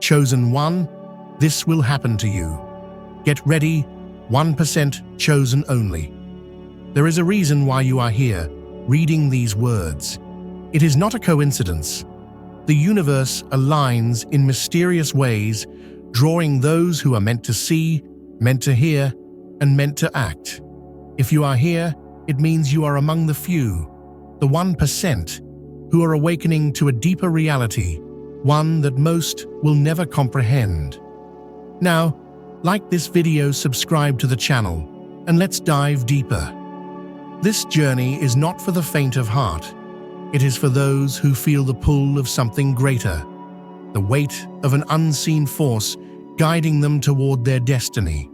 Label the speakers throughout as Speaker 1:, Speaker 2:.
Speaker 1: Chosen one, this will happen to you. Get ready, 1% chosen only. There is a reason why you are here, reading these words. It is not a coincidence. The universe aligns in mysterious ways, drawing those who are meant to see, meant to hear, and meant to act. If you are here, it means you are among the few, the 1%, who are awakening to a deeper reality, one that most will never comprehend. Now, like this video, subscribe to the channel, and let's dive deeper. This journey is not for the faint of heart. It is for those who feel the pull of something greater, the weight of an unseen force guiding them toward their destiny.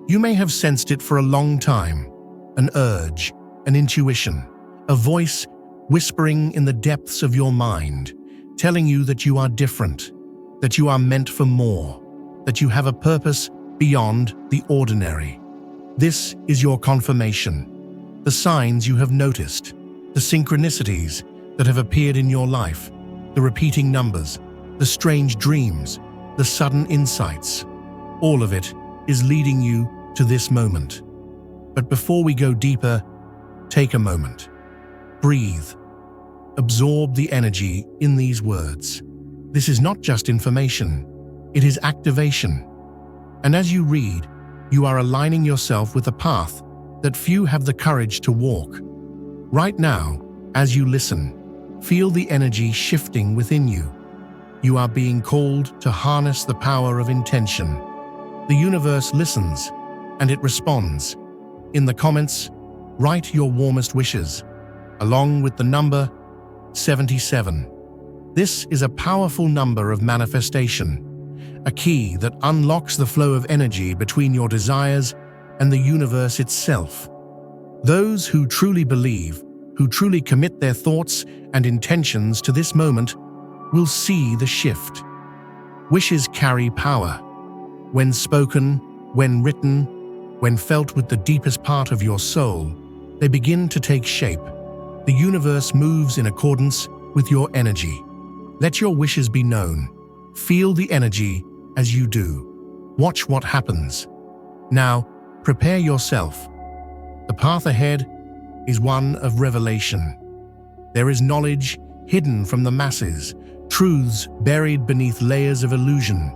Speaker 1: You may have sensed it for a long time, an urge, an intuition, a voice whispering in the depths of your mind, telling you that you are different, that you are meant for more, that you have a purpose beyond the ordinary. This is your confirmation, the signs you have noticed, the synchronicities that have appeared in your life, the repeating numbers, the strange dreams, the sudden insights. All of it is leading you to this moment. But before we go deeper, take a moment. Breathe. Absorb the energy in these words. This is not just information, it is activation. And as you read, you are aligning yourself with a path that few have the courage to walk. Right now, as you listen, feel the energy shifting within you. You are being called to harness the power of intention. The universe listens, and it responds. In the comments, write your warmest wishes, along with the number 77. This is a powerful number of manifestation, a key that unlocks the flow of energy between your desires and the universe itself. Those who truly believe, who truly commit their thoughts and intentions to this moment, will see the shift. Wishes carry power. When spoken, when written, when felt with the deepest part of your soul, they begin to take shape. The universe moves in accordance with your energy. Let your wishes be known. Feel the energy as you do. Watch what happens. Now, prepare yourself. The path ahead is one of revelation. There is knowledge hidden from the masses, truths buried beneath layers of illusion,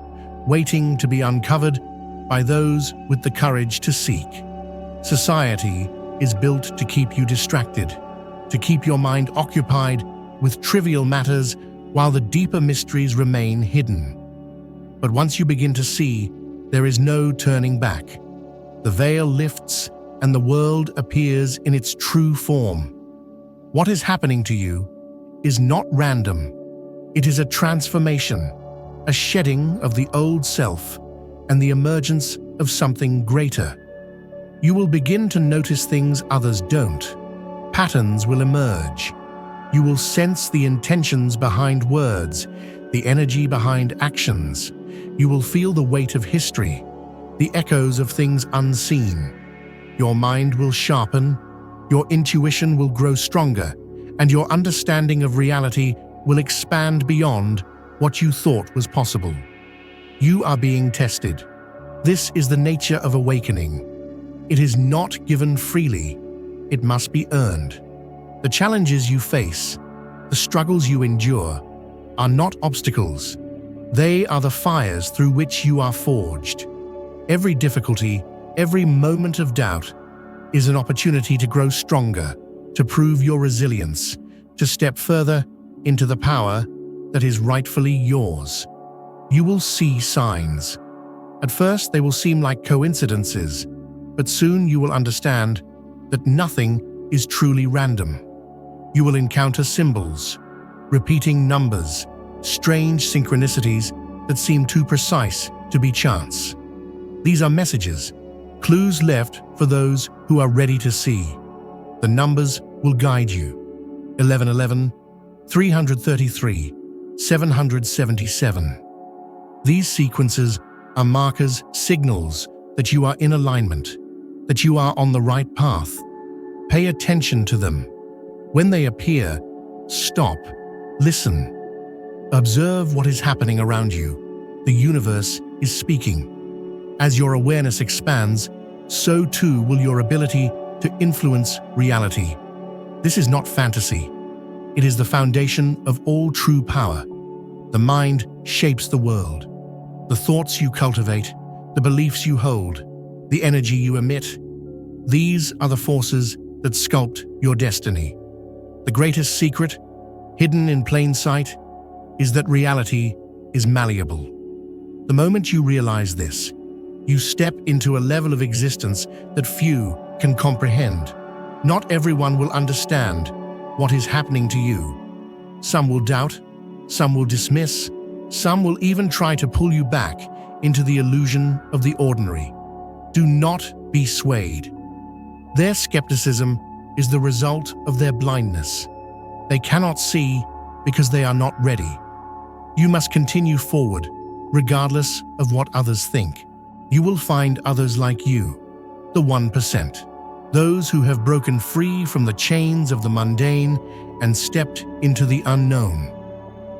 Speaker 1: waiting to be uncovered by those with the courage to seek. Society is built to keep you distracted, to keep your mind occupied with trivial matters while the deeper mysteries remain hidden. But once you begin to see, there is no turning back. The veil lifts and the world appears in its true form. What is happening to you is not random. It is a transformation, a shedding of the old self and the emergence of something greater. You will begin to notice things others don't. Patterns will emerge. You will sense the intentions behind words, the energy behind actions. You will feel the weight of history, the echoes of things unseen. Your mind will sharpen, your intuition will grow stronger, and your understanding of reality will expand beyond what you thought was possible. You are being tested. This is the nature of awakening. It is not given freely. It must be earned. The challenges you face, the struggles you endure, are not obstacles. They are the fires through which you are forged. Every difficulty, every moment of doubt, is an opportunity to grow stronger, to prove your resilience, to step further into the power that is rightfully yours. You will see signs. At first, they will seem like coincidences, but soon you will understand that nothing is truly random. You will encounter symbols, repeating numbers, strange synchronicities that seem too precise to be chance. These are messages, clues left for those who are ready to see. The numbers will guide you. 1111, 333, 777. These sequences are markers, signals that you are in alignment, that you are on the right path. Pay attention to them. When they appear, stop, listen. Observe what is happening around you. The universe is speaking. As your awareness expands, so too will your ability to influence reality. This is not fantasy. It is the foundation of all true power. The mind shapes the world. The thoughts you cultivate, the beliefs you hold, the energy you emit, these are the forces that sculpt your destiny. The greatest secret, hidden in plain sight, is that reality is malleable. The moment you realize this, you step into a level of existence that few can comprehend. Not everyone will understand what is happening to you. Some will doubt, some will dismiss, some will even try to pull you back into the illusion of the ordinary. Do not be swayed. Their skepticism is the result of their blindness. They cannot see because they are not ready. You must continue forward, regardless of what others think. You will find others like you, the 1%, those who have broken free from the chains of the mundane and stepped into the unknown.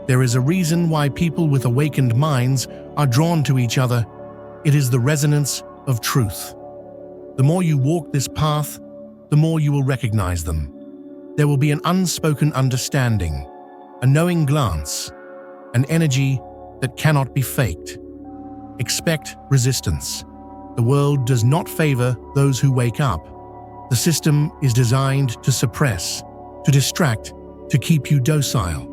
Speaker 1: There is a reason why people with awakened minds are drawn to each other. It is the resonance of truth. The more you walk this path, the more you will recognize them. There will be an unspoken understanding, a knowing glance, an energy that cannot be faked. Expect resistance. The world does not favor those who wake up. The system is designed to suppress, to distract, to keep you docile.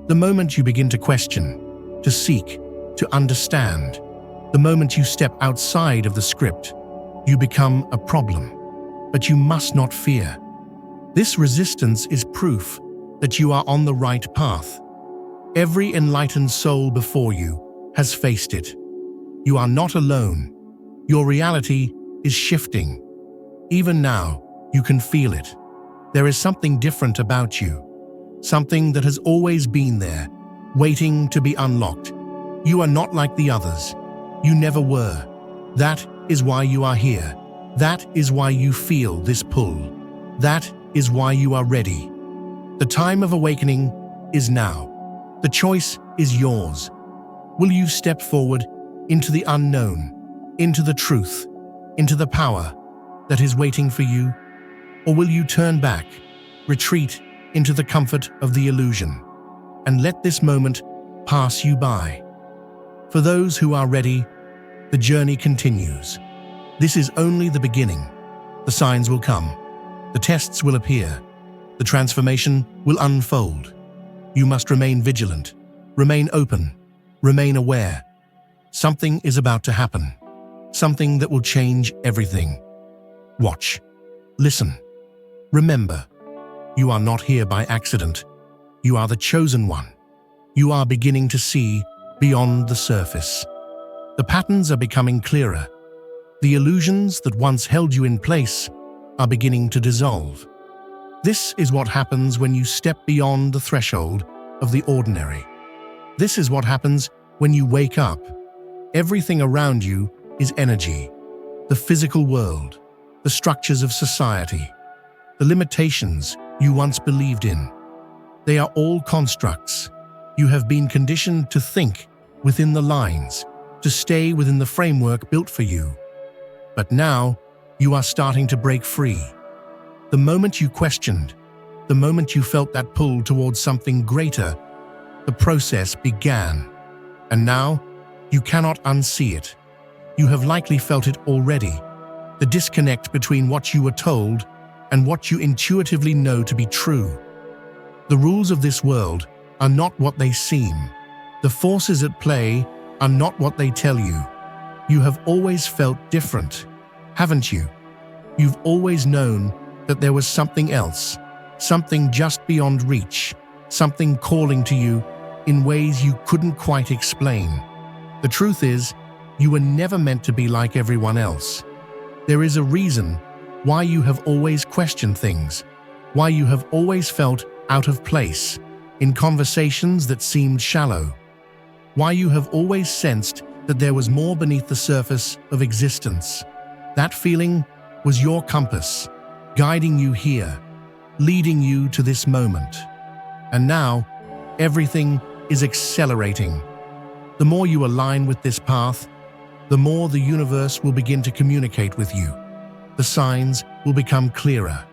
Speaker 1: The moment you begin to question, to seek, to understand, the moment you step outside of the script, you become a problem. But you must not fear. This resistance is proof that you are on the right path. Every enlightened soul before you has faced it. You are not alone. Your reality is shifting. Even now, you can feel it. There is something different about you, something that has always been there, waiting to be unlocked. You are not like the others. You never were. That is why you are here. That is why you feel this pull. That is why you are ready. The time of awakening is now. The choice is yours. Will you step forward into the unknown, into the truth, into the power that is waiting for you? Or will you turn back, retreat into the comfort of the illusion, and let this moment pass you by? For those who are ready, the journey continues. This is only the beginning. The signs will come. The tests will appear. The transformation will unfold. You must remain vigilant, remain open, remain aware. Something is about to happen. Something that will change everything. Watch. Listen. Remember, you are not here by accident. You are the chosen one. You are beginning to see beyond the surface. The patterns are becoming clearer. The illusions that once held you in place are beginning to dissolve. This is what happens when you step beyond the threshold of the ordinary. This is what happens when you wake up. Everything around you is energy. The physical world, the structures of society, the limitations you once believed in. They are all constructs. You have been conditioned to think within the lines, to stay within the framework built for you. But now, you are starting to break free. The moment you questioned, the moment you felt that pull towards something greater, the process began. And now, you cannot unsee it. You have likely felt it already, the disconnect between what you were told and what you intuitively know to be true. The rules of this world are not what they seem. The forces at play are not what they tell you. You have always felt different, haven't you? You've always known that there was something else, something just beyond reach, something calling to you in ways you couldn't quite explain. The truth is, you were never meant to be like everyone else. There is a reason why you have always questioned things, why you have always felt out of place in conversations that seemed shallow, why you have always sensed that there was more beneath the surface of existence. That feeling was your compass, guiding you here, leading you to this moment. And now, everything is accelerating. The more you align with this path, the more the universe will begin to communicate with you. The signs will become clearer.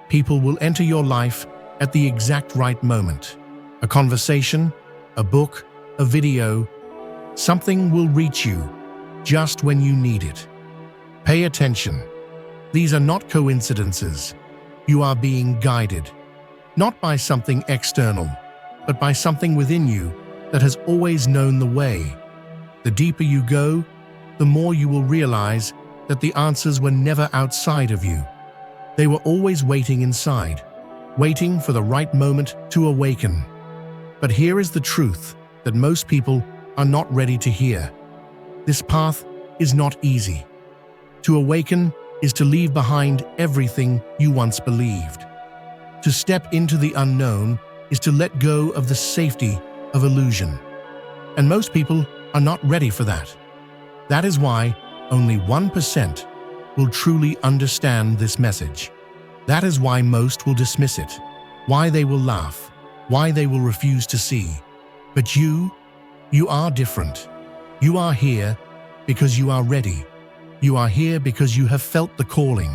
Speaker 1: People will enter your life at the exact right moment. A conversation, a book, a video, something will reach you just when you need it. Pay attention. These are not coincidences. You are being guided, not by something external, but by something within you that has always known the way. The deeper you go, the more you will realize that the answers were never outside of you. They were always waiting inside, waiting for the right moment to awaken. But here is the truth that most people are not ready to hear. This path is not easy. To awaken is to leave behind everything you once believed. To step into the unknown is to let go of the safety of illusion. And most people are not ready for that. That is why only 1% will truly understand this message. That is why most will dismiss it, why they will laugh, why they will refuse to see. But you are different. You are here because you are ready. You are here because you have felt the calling.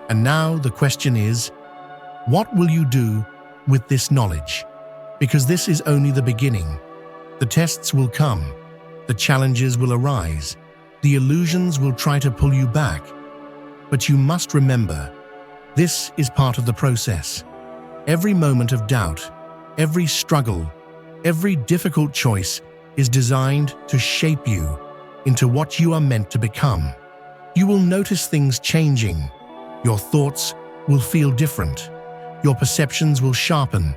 Speaker 1: And now the question is, what will you do with this knowledge? Because this is only the beginning. The tests will come. The challenges will arise. The illusions will try to pull you back. But you must remember, this is part of the process. Every moment of doubt, every struggle, every difficult choice is designed to shape you into what you are meant to become. You will notice things changing. Your thoughts will feel different. Your perceptions will sharpen.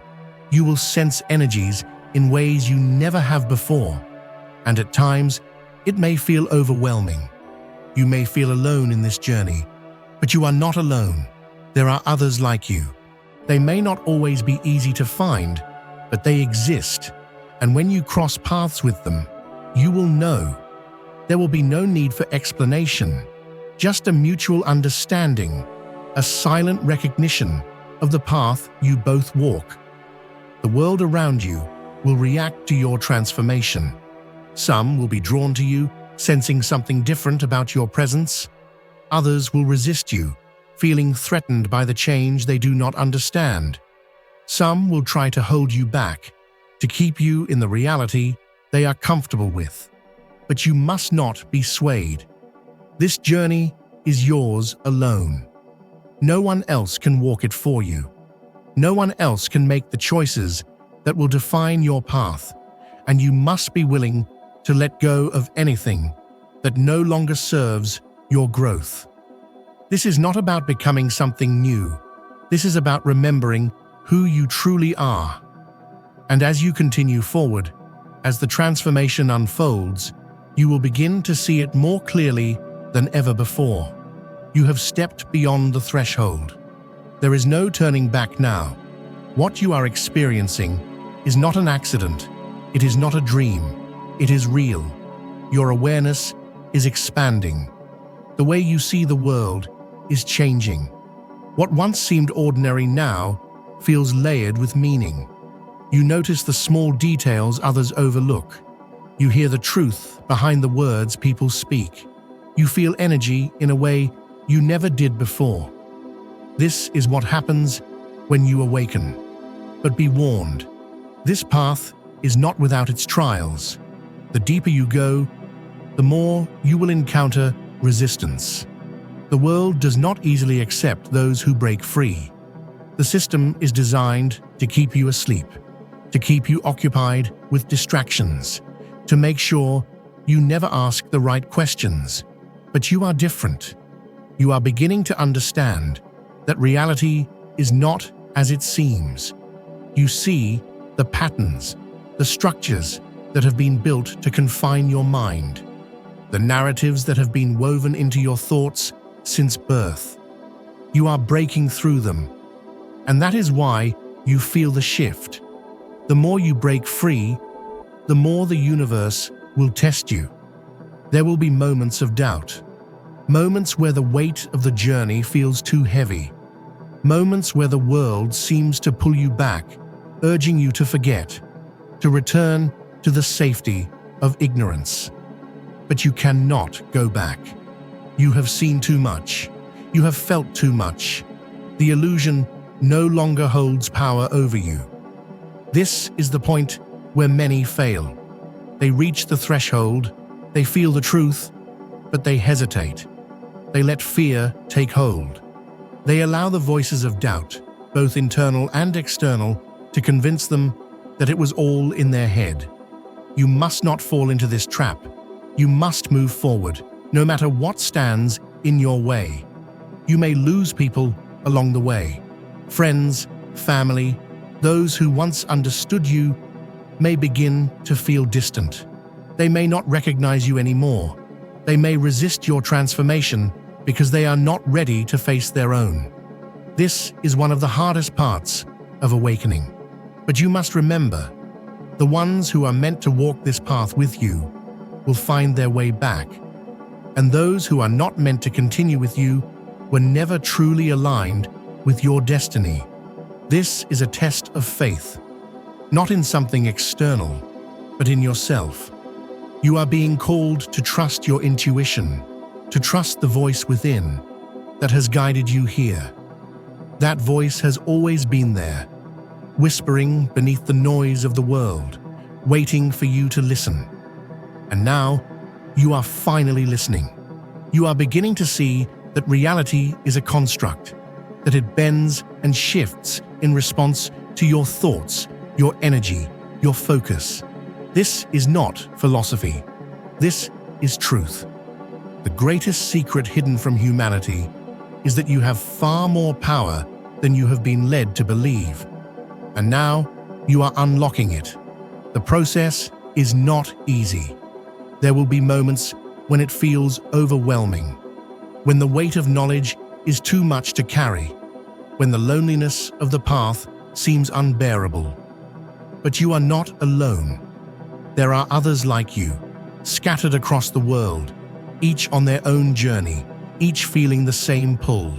Speaker 1: You will sense energies in ways you never have before. And at times, it may feel overwhelming. You may feel alone in this journey, but you are not alone. There are others like you. They may not always be easy to find, but they exist. And when you cross paths with them, you will know. There will be no need for explanation, just a mutual understanding, a silent recognition of the path you both walk. The world around you will react to your transformation. Some will be drawn to you, sensing something different about your presence. Others will resist you, feeling threatened by the change they do not understand. Some will try to hold you back, to keep you in the reality they are comfortable with. But you must not be swayed. This journey is yours alone. No one else can walk it for you. No one else can make the choices that will define your path, and you must be willing to let go of anything that no longer serves your growth. This is not about becoming something new. This is about remembering who you truly are. And as you continue forward, as the transformation unfolds, you will begin to see it more clearly than ever before. You have stepped beyond the threshold. There is no turning back now. What you are experiencing is not an accident. It is not a dream. It is real. Your awareness is expanding. The way you see the world is changing. What once seemed ordinary now feels layered with meaning. You notice the small details others overlook. You hear the truth behind the words people speak. You feel energy in a way you never did before. This is what happens when you awaken. But be warned, this path is not without its trials. The deeper you go, the more you will encounter resistance. The world does not easily accept those who break free. The system is designed to keep you asleep, to keep you occupied with distractions, to make sure you never ask the right questions. But you are different. You are beginning to understand that reality is not as it seems. You see the patterns, the structures that have been built to confine your mind, the narratives that have been woven into your thoughts since birth. You are breaking through them, and that is why you feel the shift. The more you break free, the more the universe will test you. There will be moments of doubt, moments where the weight of the journey feels too heavy, moments where the world seems to pull you back, urging you to forget, to return to the safety of ignorance. But you cannot go back. You have seen too much. You have felt too much. The illusion no longer holds power over you. This is the point where many fail. They reach the threshold, they feel the truth, but they hesitate. They let fear take hold. They allow the voices of doubt, both internal and external, to convince them that it was all in their head. You must not fall into this trap. You must move forward, no matter what stands in your way. You may lose people along the way. Friends, family, those who once understood you may begin to feel distant. They may not recognize you anymore. They may resist your transformation because they are not ready to face their own. This is one of the hardest parts of awakening. But you must remember, the ones who are meant to walk this path with you will find their way back. And those who are not meant to continue with you were never truly aligned with your destiny. This is a test of faith, not in something external, but in yourself. You are being called to trust your intuition, to trust the voice within that has guided you here. That voice has always been there, whispering beneath the noise of the world, waiting for you to listen. And now, you are finally listening. You are beginning to see that reality is a construct, that it bends and shifts in response to your thoughts, your energy, your focus. This is not philosophy. This is truth. The greatest secret hidden from humanity is that you have far more power than you have been led to believe. And now, you are unlocking it. The process is not easy. There will be moments when it feels overwhelming, when the weight of knowledge is too much to carry, when the loneliness of the path seems unbearable. But you are not alone. There are others like you, scattered across the world, each on their own journey, each feeling the same pull,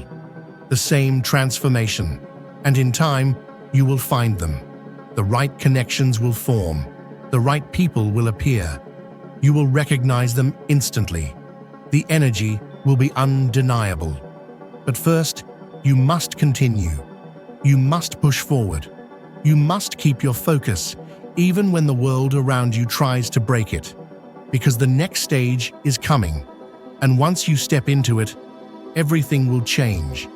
Speaker 1: the same transformation. And in time, you will find them. The right connections will form. The right people will appear. You will recognize them instantly. The energy will be undeniable. But first, you must continue. You must push forward. You must keep your focus, even when the world around you tries to break it. Because the next stage is coming. And once you step into it, everything will change.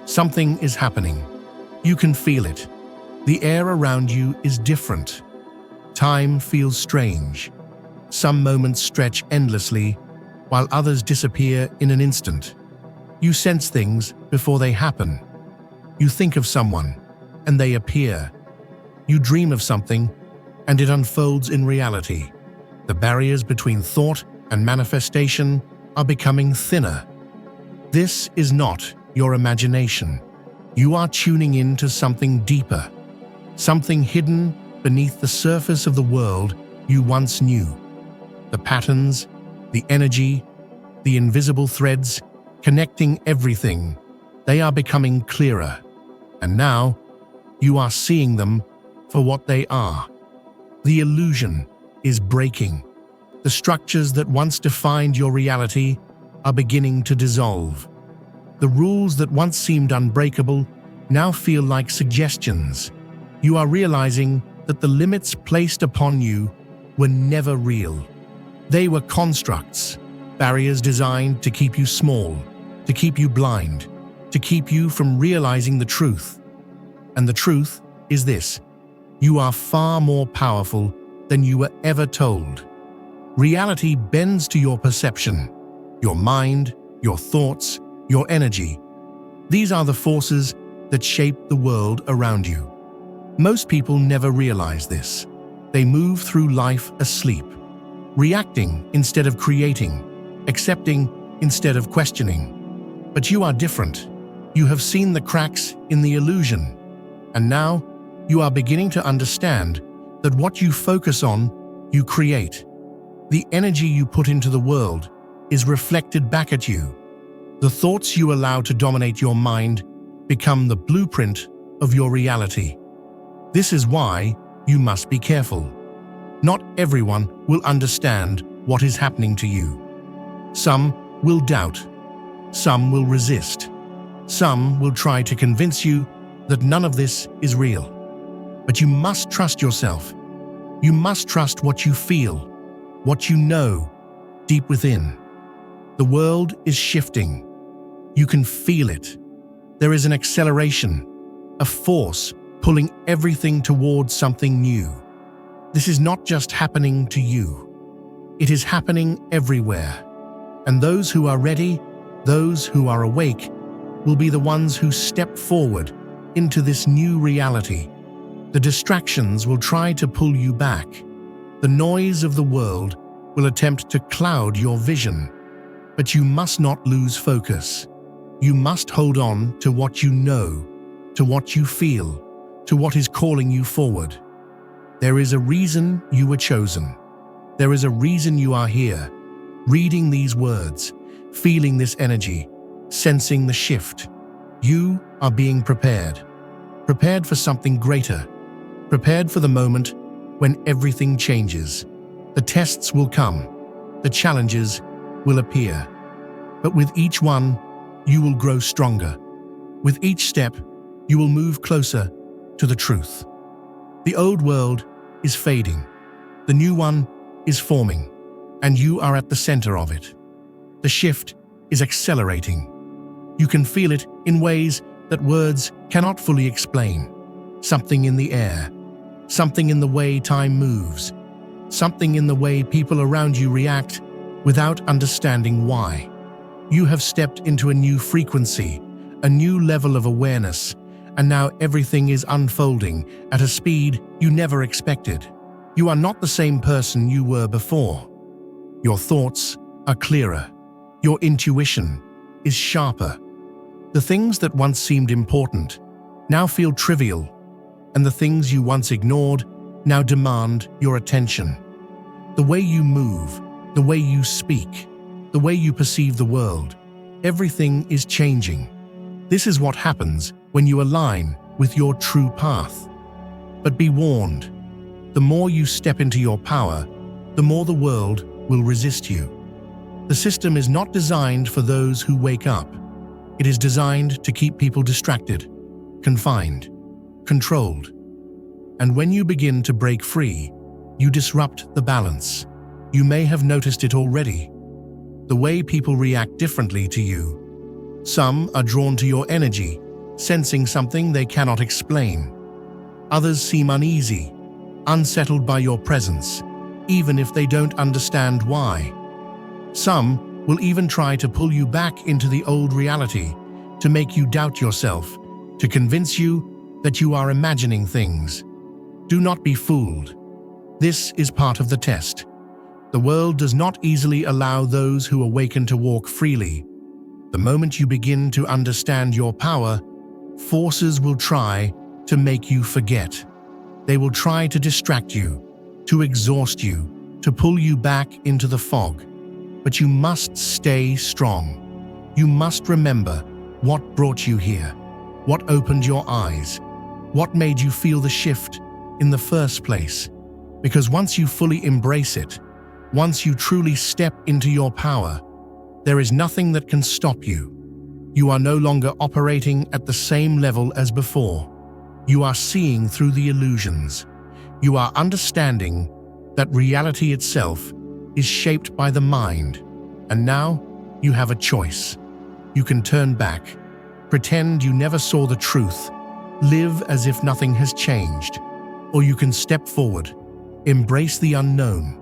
Speaker 1: Something is happening. You can feel it. The air around you is different. Time feels strange. Some moments stretch endlessly, while others disappear in an instant. You sense things before they happen. You think of someone, and they appear. You dream of something, and it unfolds in reality. The barriers between thought and manifestation are becoming thinner. This is not your imagination. You are tuning in to something deeper, something hidden beneath the surface of the world you once knew. The patterns, the energy, the invisible threads connecting everything, they are becoming clearer. And now, you are seeing them for what they are. The illusion is breaking. The structures that once defined your reality are beginning to dissolve. The rules that once seemed unbreakable now feel like suggestions. You are realizing that the limits placed upon you were never real. They were constructs, barriers designed to keep you small, to keep you blind, to keep you from realizing the truth. And the truth is this: you are far more powerful than you were ever told. Reality bends to your perception, your mind, your thoughts, your energy. These are the forces that shape the world around you. Most people never realize this. They move through life asleep, reacting instead of creating, accepting instead of questioning. But you are different. You have seen the cracks in the illusion, and now you are beginning to understand that what you focus on, you create. The energy you put into the world is reflected back at you. The thoughts you allow to dominate your mind become the blueprint of your reality. This is why you must be careful. Not everyone will understand what is happening to you. Some will doubt. Some will resist. Some will try to convince you that none of this is real. But you must trust yourself. You must trust what you feel, what you know deep within. The world is shifting. You can feel it. There is an acceleration, a force pulling everything towards something new. This is not just happening to you. It is happening everywhere. And those who are ready, those who are awake, will be the ones who step forward into this new reality. The distractions will try to pull you back. The noise of the world will attempt to cloud your vision. But you must not lose focus. You must hold on to what you know, to what you feel, to what is calling you forward. There is a reason you were chosen. There is a reason you are here, reading these words, feeling this energy, sensing the shift. You are being prepared. Prepared for something greater. Prepared for the moment when everything changes. The tests will come. The challenges will appear. But with each one, you will grow stronger. With each step, you will move closer to the truth. The old world is fading. The new one is forming, and you are at the center of it. The shift is accelerating. You can feel it in ways that words cannot fully explain. Something in the air, something in the way time moves, something in the way people around you react without understanding why. You have stepped into a new frequency, a new level of awareness, and now everything is unfolding at a speed you never expected. You are not the same person you were before. Your thoughts are clearer. Your intuition is sharper. The things that once seemed important now feel trivial, and the things you once ignored now demand your attention. The way you move, the way you speak, the way you perceive the world, everything is changing. This is what happens when you align with your true path. But be warned, the more you step into your power, the more the world will resist you. The system is not designed for those who wake up. It is designed to keep people distracted, confined, controlled. And when you begin to break free, you disrupt the balance. You may have noticed it already. The way people react differently to you. Some are drawn to your energy, sensing something they cannot explain. Others seem uneasy, unsettled by your presence, even if they don't understand why. Some will even try to pull you back into the old reality, to make you doubt yourself, to convince you that you are imagining things. Do not be fooled. This is part of the test. The world does not easily allow those who awaken to walk freely. The moment you begin to understand your power, forces will try to make you forget. They will try to distract you, to exhaust you, to pull you back into the fog. But you must stay strong. You must remember what brought you here, what opened your eyes, what made you feel the shift in the first place. Because once you fully embrace it, once you truly step into your power, there is nothing that can stop you. You are no longer operating at the same level as before. You are seeing through the illusions. You are understanding that reality itself is shaped by the mind. And now you have a choice. You can turn back, pretend you never saw the truth, live as if nothing has changed. Or you can step forward, embrace the unknown,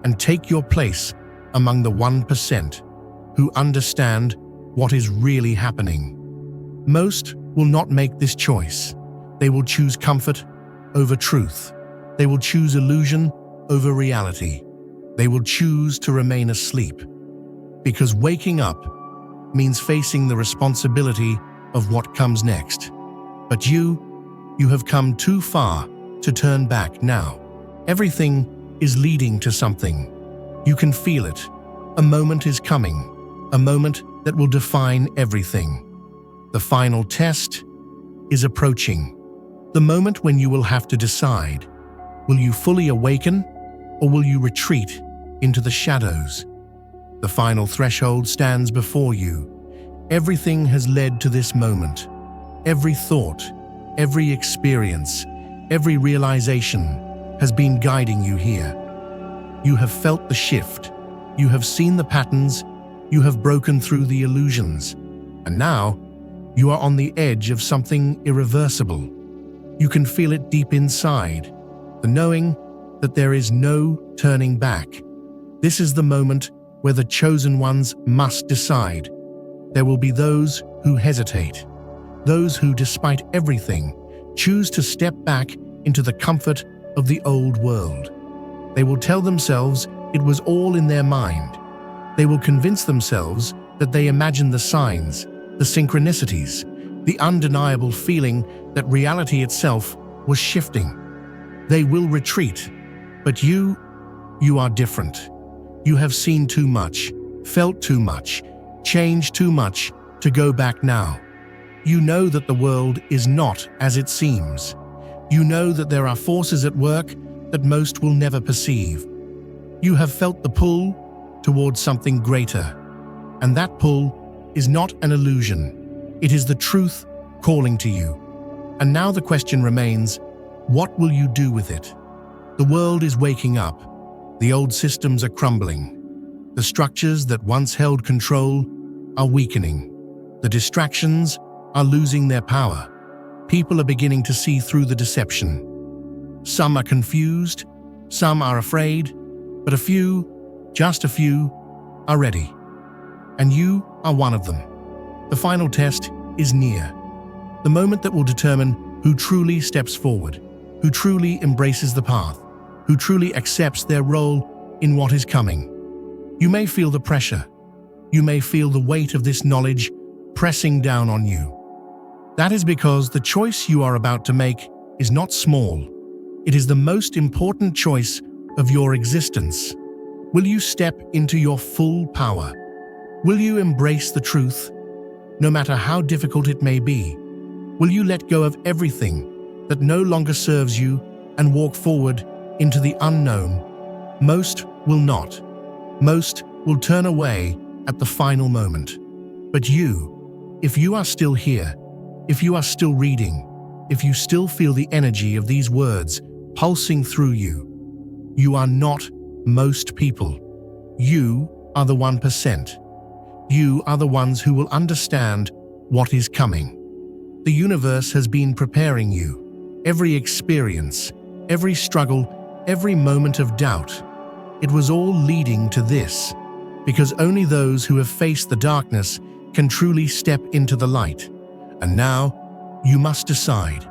Speaker 1: and take your place among the 1% who understand what is really happening. Most will not make this choice. They will choose comfort over truth. They will choose illusion over reality. They will choose to remain asleep. Because waking up means facing the responsibility of what comes next. But you have come too far to turn back now. Everything is leading to something. You can feel it. A moment is coming, a moment that will define everything. The final test is approaching. The moment when you will have to decide, will you fully awaken or will you retreat into the shadows? The final threshold stands before you. Everything has led to this moment. Every thought, every experience, every realization has been guiding you here. You have felt the shift. You have seen the patterns. You have broken through the illusions. And now, you are on the edge of something irreversible. You can feel it deep inside, the knowing that there is no turning back. This is the moment where the chosen ones must decide. There will be those who hesitate, those who, despite everything, choose to step back into the comfort of the old world. They will tell themselves it was all in their mind. They will convince themselves that they imagined the signs, the synchronicities, the undeniable feeling that reality itself was shifting. They will retreat, but you are different. You have seen too much, felt too much, changed too much to go back now. You know that the world is not as it seems. You know that there are forces at work that most will never perceive. You have felt the pull towards something greater, and that pull is not an illusion. It is the truth calling to you. And now the question remains, what will you do with it? The world is waking up. The old systems are crumbling. The structures that once held control are weakening. The distractions are losing their power. People are beginning to see through the deception. Some are confused, some are afraid, but a few, just a few, are ready. And you are one of them. The final test is near. The moment that will determine who truly steps forward, who truly embraces the path, who truly accepts their role in what is coming. You may feel the pressure. You may feel the weight of this knowledge pressing down on you. That is because the choice you are about to make is not small. It is the most important choice of your existence. Will you step into your full power? Will you embrace the truth, no matter how difficult it may be? Will you let go of everything that no longer serves you and walk forward into the unknown? Most will not. Most will turn away at the final moment. But you, if you are still here, if you are still reading, if you still feel the energy of these words pulsing through you, you are not most people. You are the 1%. You are the ones who will understand what is coming. The universe has been preparing you. Every experience, every struggle, every moment of doubt, it was all leading to this, because only those who have faced the darkness can truly step into the light. And now, you must decide.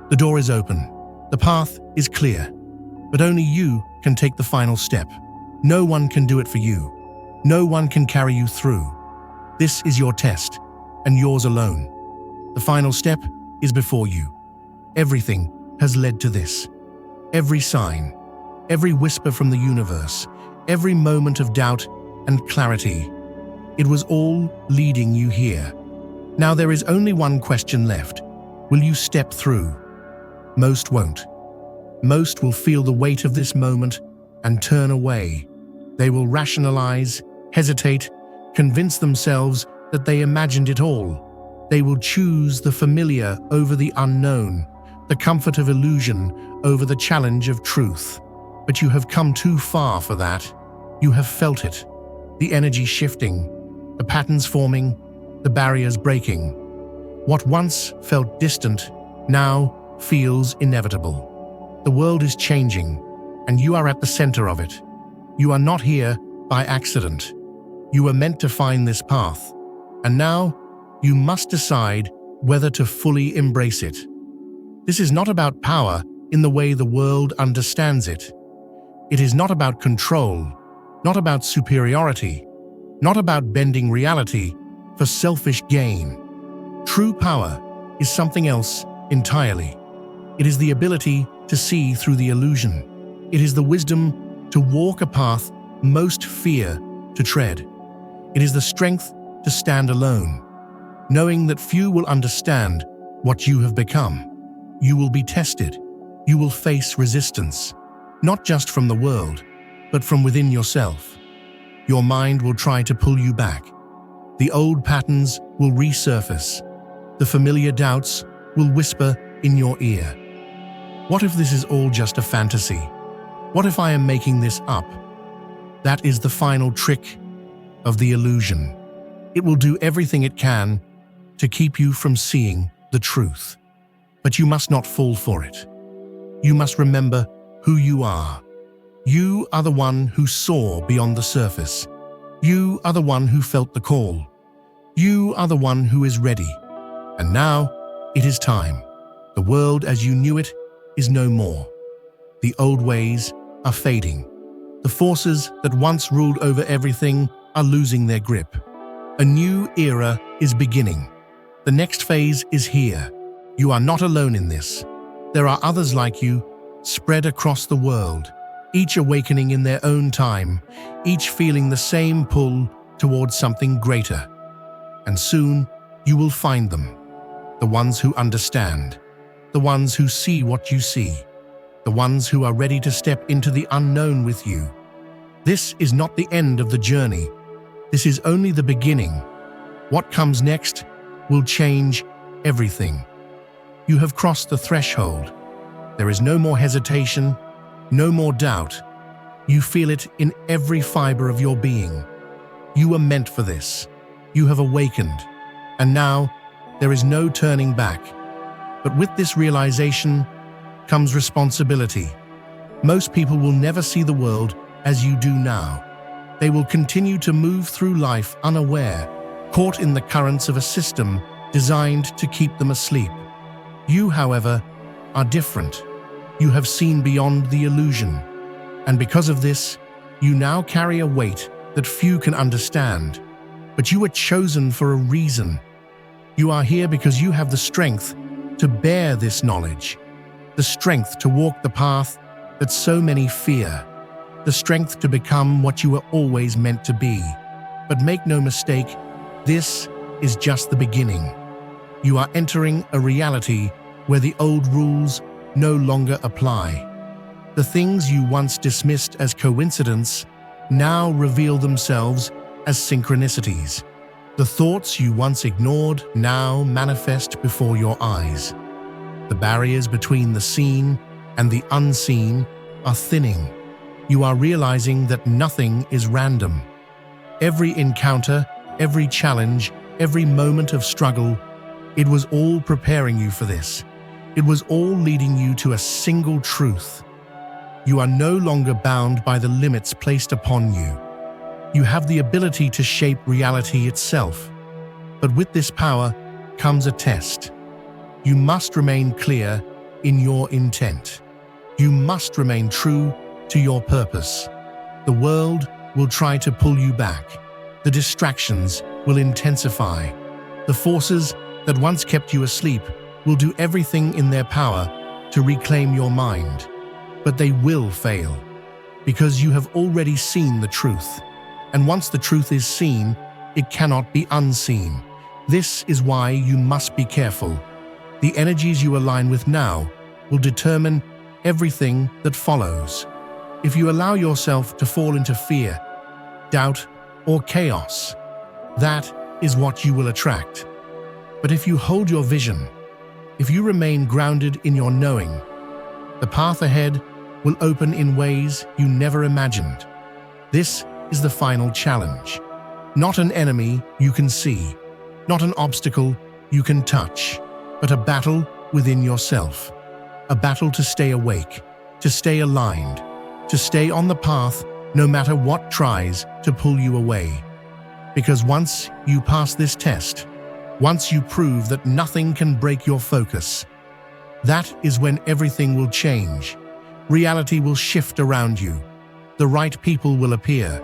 Speaker 1: The door is open. The path is clear. But only you can take the final step. No one can do it for you. No one can carry you through. This is your test, and yours alone. The final step is before you. Everything has led to this. Every sign, every whisper from the universe, every moment of doubt and clarity, it was all leading you here. Now there is only one question left. Will you step through? Most won't. Most will feel the weight of this moment and turn away. They will rationalize, hesitate, convince themselves that they imagined it all. They will choose the familiar over the unknown, the comfort of illusion over the challenge of truth. But you have come too far for that. You have felt it. The energy shifting, the patterns forming, the barriers breaking. What once felt distant now feels inevitable. The world is changing, and you are at the center of it. You are not here by accident. You were meant to find this path, and now you must decide whether to fully embrace it. This is not about power in the way the world understands it. It is not about control, not about superiority, not about bending reality for selfish gain. True power is something else entirely. It is the ability to see through the illusion. It is the wisdom to walk a path most fear to tread. It is the strength to stand alone, knowing that few will understand what you have become. You will be tested. You will face resistance, not just from the world, but from within yourself. Your mind will try to pull you back. The old patterns will resurface. The familiar doubts will whisper in your ear. What if this is all just a fantasy? What if I am making this up? That is the final trick of the illusion. It will do everything it can to keep you from seeing the truth. But you must not fall for it. You must remember who you are. You are the one who saw beyond the surface. You are the one who felt the call. You are the one who is ready. And now, it is time. The world as you knew it is no more. The old ways are fading. The forces that once ruled over everything are losing their grip. A new era is beginning. The next phase is here. You are not alone in this. There are others like you, spread across the world, each awakening in their own time, each feeling the same pull towards something greater. And soon, you will find them. The ones who understand. The ones who see what you see. The ones who are ready to step into the unknown with you. This is not the end of the journey. This is only the beginning. What comes next will change everything. You have crossed the threshold. There is no more hesitation, no more doubt. You feel it in every fiber of your being. You were meant for this. You have awakened. And now, there is no turning back. But with this realization comes responsibility. Most people will never see the world as you do now. They will continue to move through life unaware, caught in the currents of a system designed to keep them asleep. You, however, are different. You have seen beyond the illusion. And because of this, you now carry a weight that few can understand. But you were chosen for a reason. You are here because you have the strength to bear this knowledge, the strength to walk the path that so many fear, the strength to become what you were always meant to be. But make no mistake, this is just the beginning. You are entering a reality where the old rules no longer apply. The things you once dismissed as coincidence now reveal themselves as synchronicities. The thoughts you once ignored now manifest before your eyes. The barriers between the seen and the unseen are thinning. You are realizing that nothing is random. Every encounter, every challenge, every moment of struggle, it was all preparing you for this. It was all leading you to a single truth. You are no longer bound by the limits placed upon you. You have the ability to shape reality itself. But with this power comes a test. You must remain clear in your intent. You must remain true to your purpose. The world will try to pull you back. The distractions will intensify. The forces that once kept you asleep will do everything in their power to reclaim your mind. But they will fail, because you have already seen the truth. And once the truth is seen, it cannot be unseen. This is why you must be careful. The energies you align with now will determine everything that follows. If you allow yourself to fall into fear, doubt, or chaos, that is what you will attract. But if you hold your vision, if you remain grounded in your knowing, the path ahead will open in ways you never imagined. This is the final challenge. Not an enemy you can see, not an obstacle you can touch, but a battle within yourself. A battle to stay awake, to stay aligned, to stay on the path no matter what tries to pull you away. Because once you pass this test, once you prove that nothing can break your focus, that is when everything will change. Reality will shift around you. The right people will appear.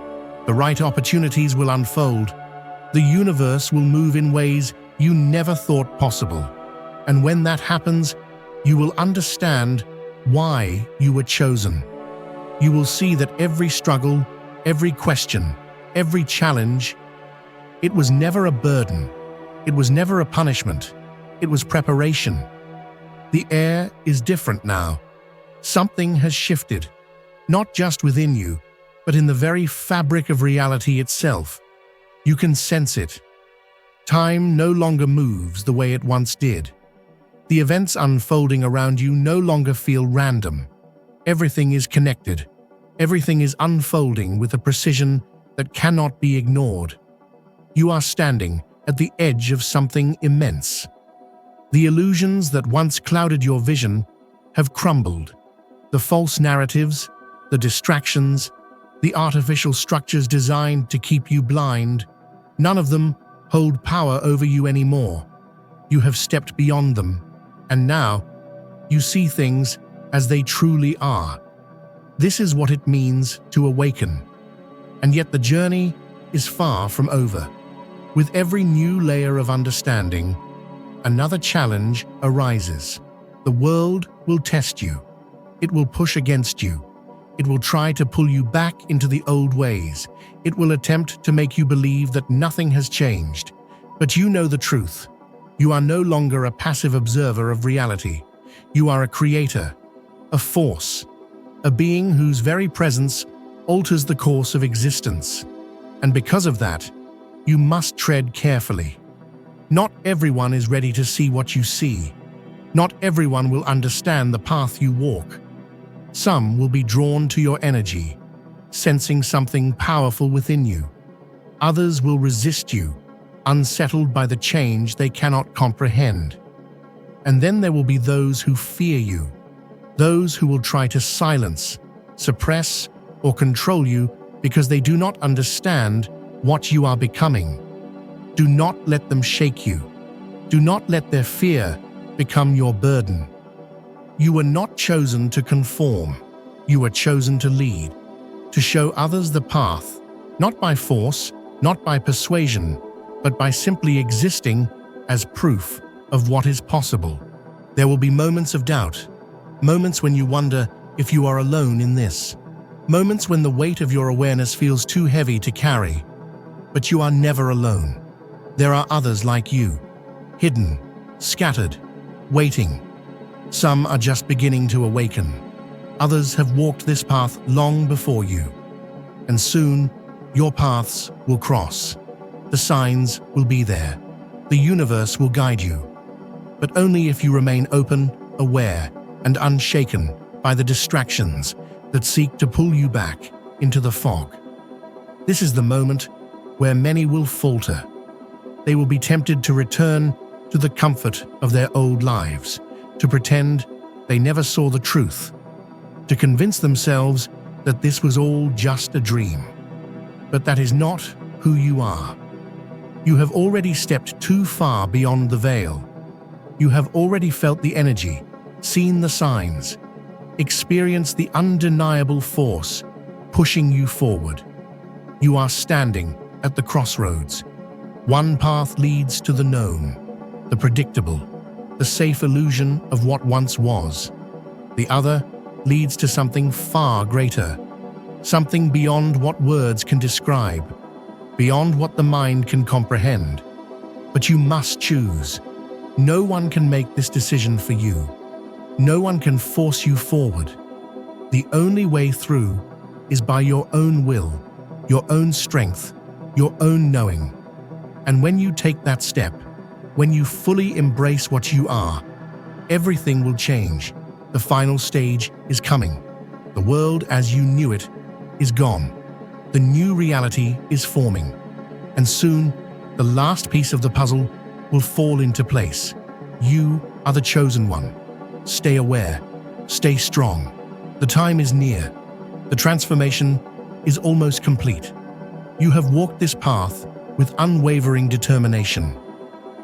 Speaker 1: The right opportunities will unfold. The universe will move in ways you never thought possible. And when that happens, you will understand why you were chosen. You will see that every struggle, every question, every challenge, it was never a burden. It was never a punishment. It was preparation. The air is different now. Something has shifted, not just within you, but in the very fabric of reality itself. You can sense it. Time no longer moves the way it once did. The events unfolding around you no longer feel random. Everything is connected. Everything is unfolding with a precision that cannot be ignored. You are standing at the edge of something immense. The illusions that once clouded your vision have crumbled. The false narratives, the distractions, the artificial structures designed to keep you blind, none of them hold power over you anymore. You have stepped beyond them, and now you see things as they truly are. This is what it means to awaken. And yet the journey is far from over. With every new layer of understanding, another challenge arises. The world will test you. It will push against you. It will try to pull you back into the old ways. It will attempt to make you believe that nothing has changed. But you know the truth. You are no longer a passive observer of reality. You are a creator, a force, a being whose very presence alters the course of existence. And because of that, you must tread carefully. Not everyone is ready to see what you see. Not everyone will understand the path you walk. Some will be drawn to your energy, sensing something powerful within you. Others will resist you, unsettled by the change they cannot comprehend. And then there will be those who fear you, those who will try to silence, suppress, or control you because they do not understand what you are becoming. Do not let them shake you. Do not let their fear become your burden. You were not chosen to conform. You were chosen to lead, to show others the path, not by force, not by persuasion, but by simply existing as proof of what is possible. There will be moments of doubt, moments when you wonder if you are alone in this, moments when the weight of your awareness feels too heavy to carry. But you are never alone. There are others like you, hidden, scattered, waiting. Some are just beginning to awaken. Others have walked this path long before you. And soon, your paths will cross. The signs will be there. The universe will guide you. But only if you remain open, aware, and unshaken by the distractions that seek to pull you back into the fog. This is the moment where many will falter. They will be tempted to return to the comfort of their old lives, to pretend they never saw the truth, to convince themselves that this was all just a dream. But that is not who you are. You have already stepped too far beyond the veil. You have already felt the energy, seen the signs, experienced the undeniable force pushing you forward. You are standing at the crossroads. One path leads to the known, the predictable, the safe illusion of what once was. The other leads to something far greater, something beyond what words can describe, beyond what the mind can comprehend. But you must choose. No one can make this decision for you. No one can force you forward. The only way through is by your own will, your own strength, your own knowing. And when you take that step, when you fully embrace what you are, everything will change. The final stage is coming. The world as you knew it is gone. The new reality is forming. And soon, the last piece of the puzzle will fall into place. You are the chosen one. Stay aware. Stay strong. The time is near. The transformation is almost complete. You have walked this path with unwavering determination.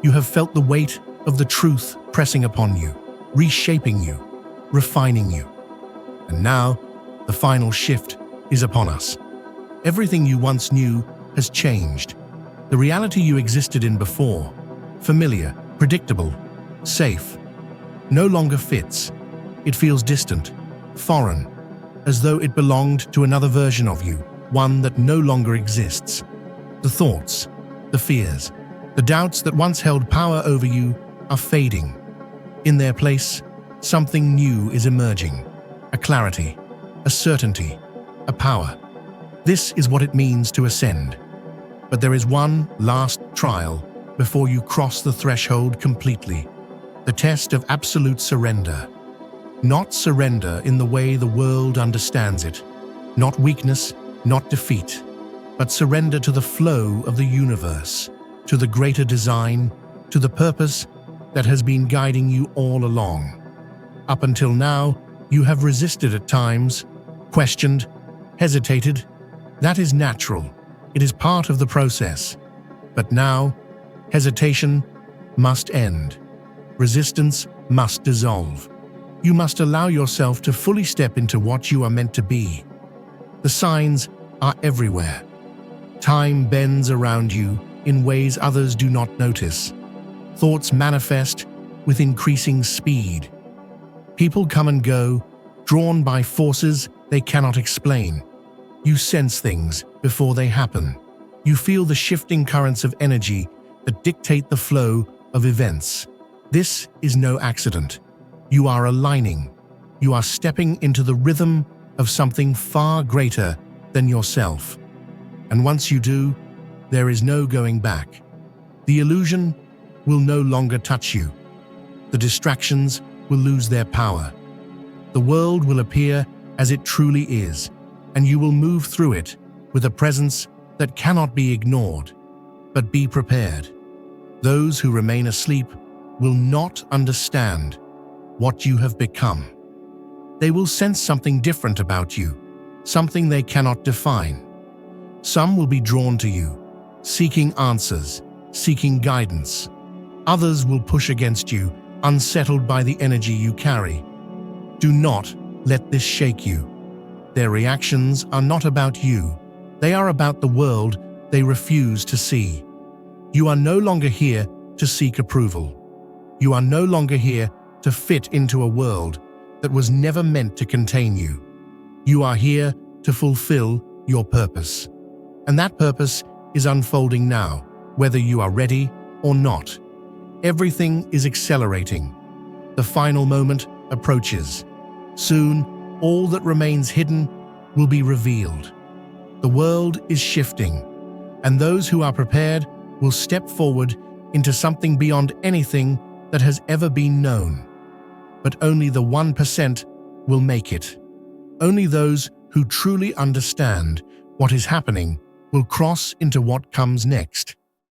Speaker 1: You have felt the weight of the truth pressing upon you, reshaping you, refining you. And now, the final shift is upon us. Everything you once knew has changed. The reality you existed in before, familiar, predictable, safe, no longer fits. It feels distant, foreign, as though it belonged to another version of you, one that no longer exists. The thoughts, the fears, the doubts that once held power over you are fading. In their place, something new is emerging, a clarity, a certainty, a power. This is what it means to ascend. But there is one last trial before you cross the threshold completely. The test of absolute surrender. Not surrender in the way the world understands it. Not weakness, not defeat, but surrender to the flow of the universe, to the greater design, to the purpose that has been guiding you all along. Up until now, you have resisted at times, questioned, hesitated. That is natural. It is part of the process. But now, hesitation must end. Resistance must dissolve. You must allow yourself to fully step into what you are meant to be. The signs are everywhere. Time bends around you in ways others do not notice. Thoughts manifest with increasing speed. People come and go, drawn by forces they cannot explain. You sense things before they happen. You feel the shifting currents of energy that dictate the flow of events. This is no accident. You are aligning. You are stepping into the rhythm of something far greater than yourself. And once you do, there is no going back. The illusion will no longer touch you. The distractions will lose their power. The world will appear as it truly is, and you will move through it with a presence that cannot be ignored. But be prepared. Those who remain asleep will not understand what you have become. They will sense something different about you, something they cannot define. Some will be drawn to you, seeking answers, seeking guidance. Others will push against you, unsettled by the energy you carry. Do not let this shake you. Their reactions are not about you. They are about the world they refuse to see. You are no longer here to seek approval. You are no longer here to fit into a world that was never meant to contain you. You are here to fulfill your purpose. And that purpose is unfolding now, whether you are ready or not. Everything is accelerating. The final moment approaches. Soon, all that remains hidden will be revealed. The world is shifting, and those who are prepared will step forward into something beyond anything that has ever been known. But only the 1% will make it. Only those who truly understand what is happening will cross into what comes next.